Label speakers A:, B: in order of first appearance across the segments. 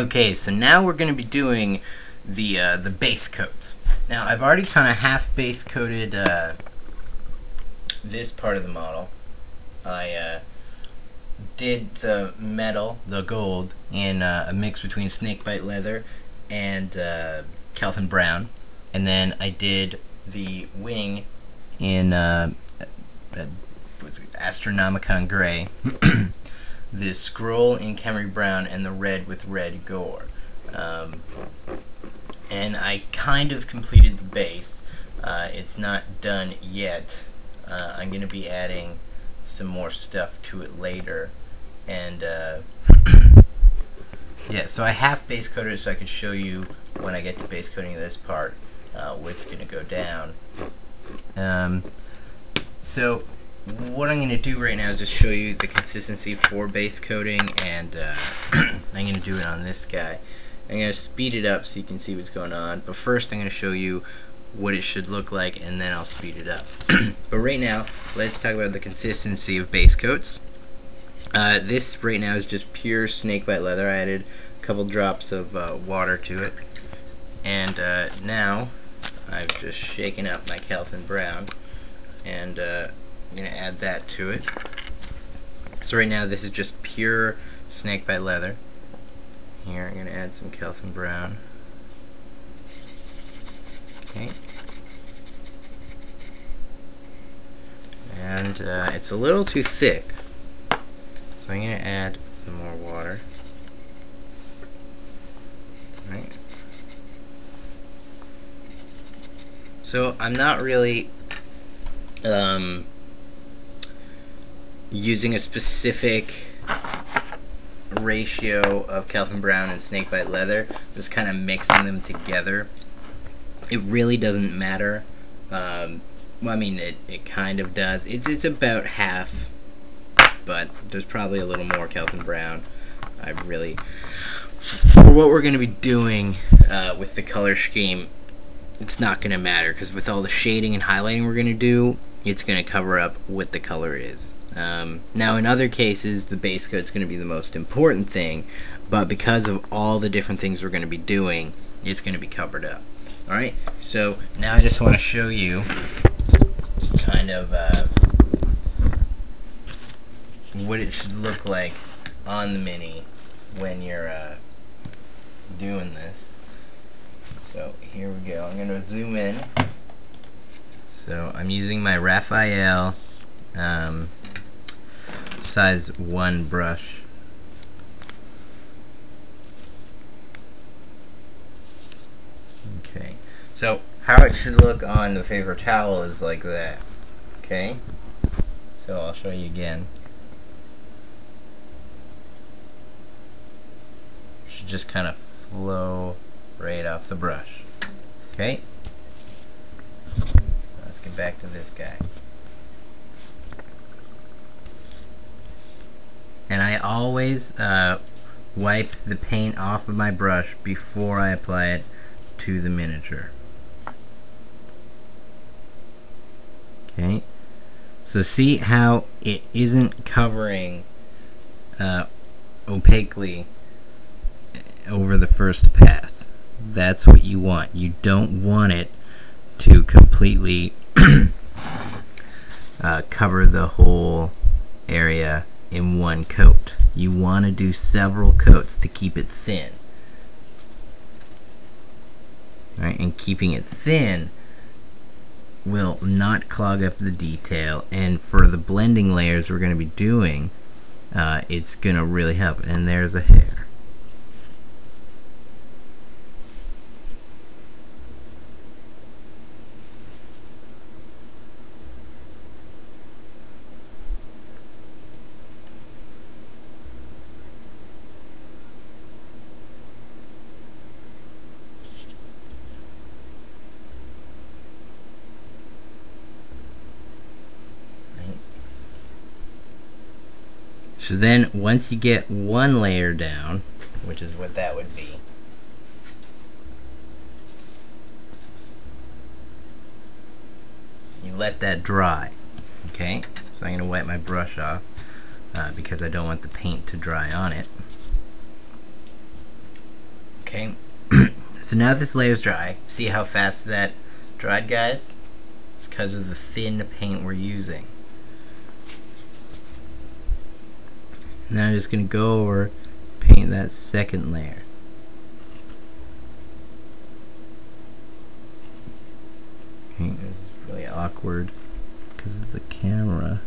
A: Okay, so now we're going to be doing the base coats. Now I've already kind of half base coated this part of the model. I did the metal, the gold, in a mix between snakebite leather and Calvin brown, and then I did the wing in Astronomicon gray, the scroll in Camry brown, and the red with red gore. And I kind of completed the base. It's not done yet. I'm going to be adding some more stuff to it later, and yeah, so I half base coated it so I could show you when I get to base coating this part what's going to go down. So what I'm going to do right now is just show you the consistency for base coating, and I'm going to do it on this guy. I'm going to speed it up so you can see what's going on, but first I'm going to show you what it should look like, and then I'll speed it up. But right now, let's talk about the consistency of base coats. This right now is just pure snakebite leather. I added a couple drops of water to it, and now I've just shaken up my Calvin brown, and I'm going to add that to it. So right now this is just pure snakebite leather. Here I'm going to add some Calvin brown. Okay. And it's a little too thick, so I'm going to add some more water. Right. So I'm not really using a specific ratio of Calvin brown and snakebite leather, just kind of mixing them together. It really doesn't matter. Well, I mean, it kind of does. It's about half, but there's probably a little more Calvin brown. For what we're going to be doing with the color scheme, it's not going to matter, because with all the shading and highlighting we're going to do, it's going to cover up what the color is. Now in other cases, the base coat's going to be the most important thing, but because of all the different things we're going to be doing, it's going to be covered up. Alright, so now I just want to show you kind of what it should look like on the Mini when you're doing this. So here we go. I'm going to zoom in. So I'm using my Raphael size 1 brush. Okay, so how it should look on the paper towel is like that. Okay, so I'll show you again. It should just kind of flow right off the brush. Okay, let's get back to this guy. And I always wipe the paint off of my brush before I apply it to the miniature. Okay, so see how it isn't covering opaquely over the first pass. That's what you want. You don't want it to completely cover the whole area in one coat. You want to do several coats to keep it thin. Alright, and keeping it thin will not clog up the detail, and for the blending layers we're going to be doing, it's going to really help. And there's a hair. So then once you get one layer down, which is what that would be, you let that dry. Okay, so I'm going to wipe my brush off because I don't want the paint to dry on it. Okay, so now this layer is dry. See how fast that dried, guys? It's because of the thin paint we're using. Now I'm just going to go over, paint that second layer. Okay, it's really awkward because of the camera.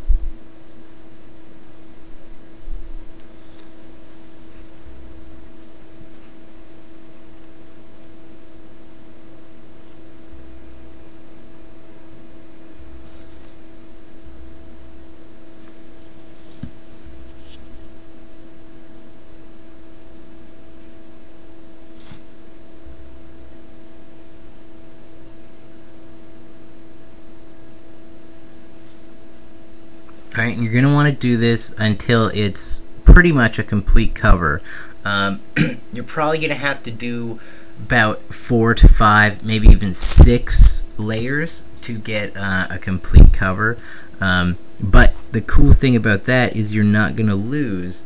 A: Alright, you're going to want to do this until it's pretty much a complete cover. You're probably going to have to do about 4 to 5, maybe even 6 layers to get a complete cover. But the cool thing about that is you're not going to lose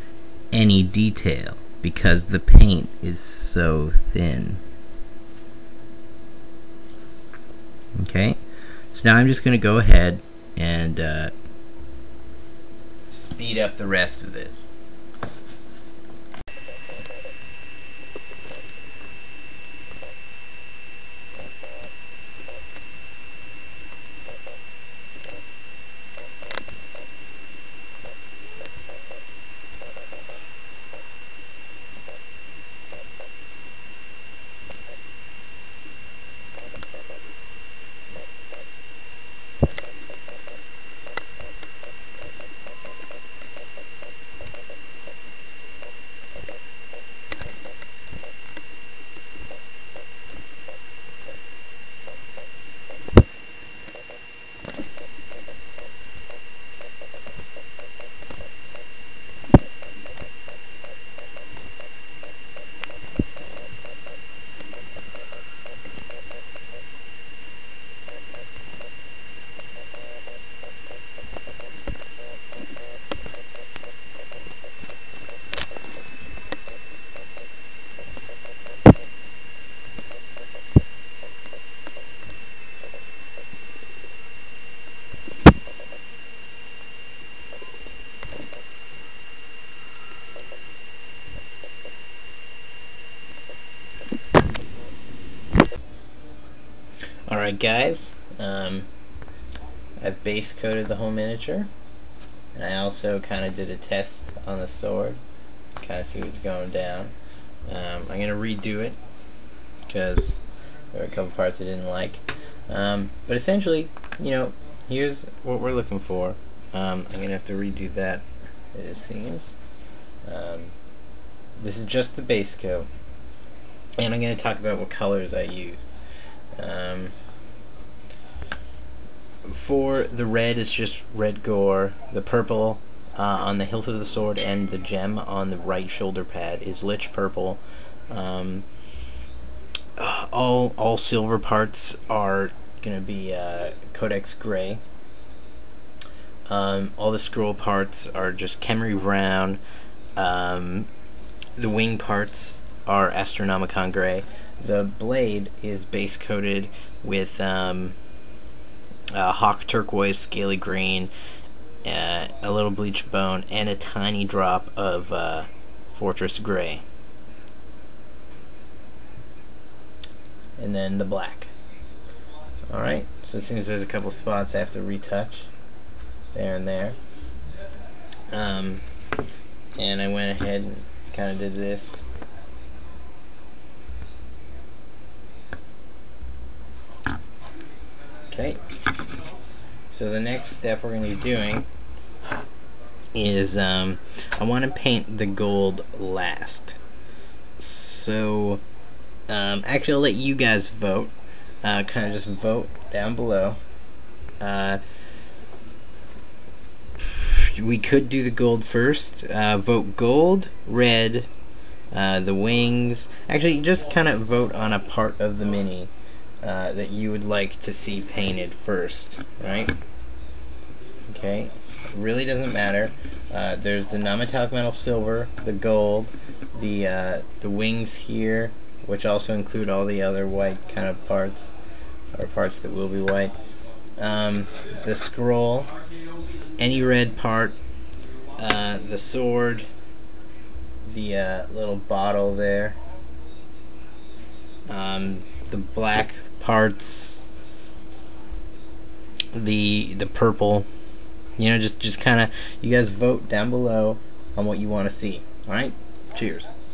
A: any detail because the paint is so thin. Okay, so now I'm just going to go ahead and speed up the rest of this. Alright guys, I've base coated the whole miniature, and I also kind of did a test on the sword, kind of see what's going down. I'm going to redo it because there were a couple parts I didn't like, but essentially, you know, here's what we're looking for. I'm going to have to redo that, it seems. This is just the base coat, and I'm going to talk about what colors I used. For the red, it's just red gore. The purple on the hilt of the sword and the gem on the right shoulder pad is lich purple. All silver parts are gonna be codex gray. All the scroll parts are just Khemri brown. The wing parts are Astronomicon gray. The blade is base coated with hawk turquoise, scaly green, a little bleached bone, and a tiny drop of fortress gray. And then the black. Alright, so it seems there's a couple spots I have to retouch there and there. And I went ahead and kind of did this. Okay, so the next step we're going to be doing is I want to paint the gold last. So actually I'll let you guys vote, kind of just vote down below. We could do the gold first. Vote gold, red, the wings. Actually, just kind of vote on a part of the mini that you would like to see painted first, right? Okay, it really doesn't matter. There's the non-metallic metal silver, the gold, the wings here which also include all the other white kind of parts, or parts that will be white. The scroll, any red part, the sword, the little bottle there, the black parts, the purple. You know, just kind of, you guys vote down below on what you want to see. Alright? Cheers.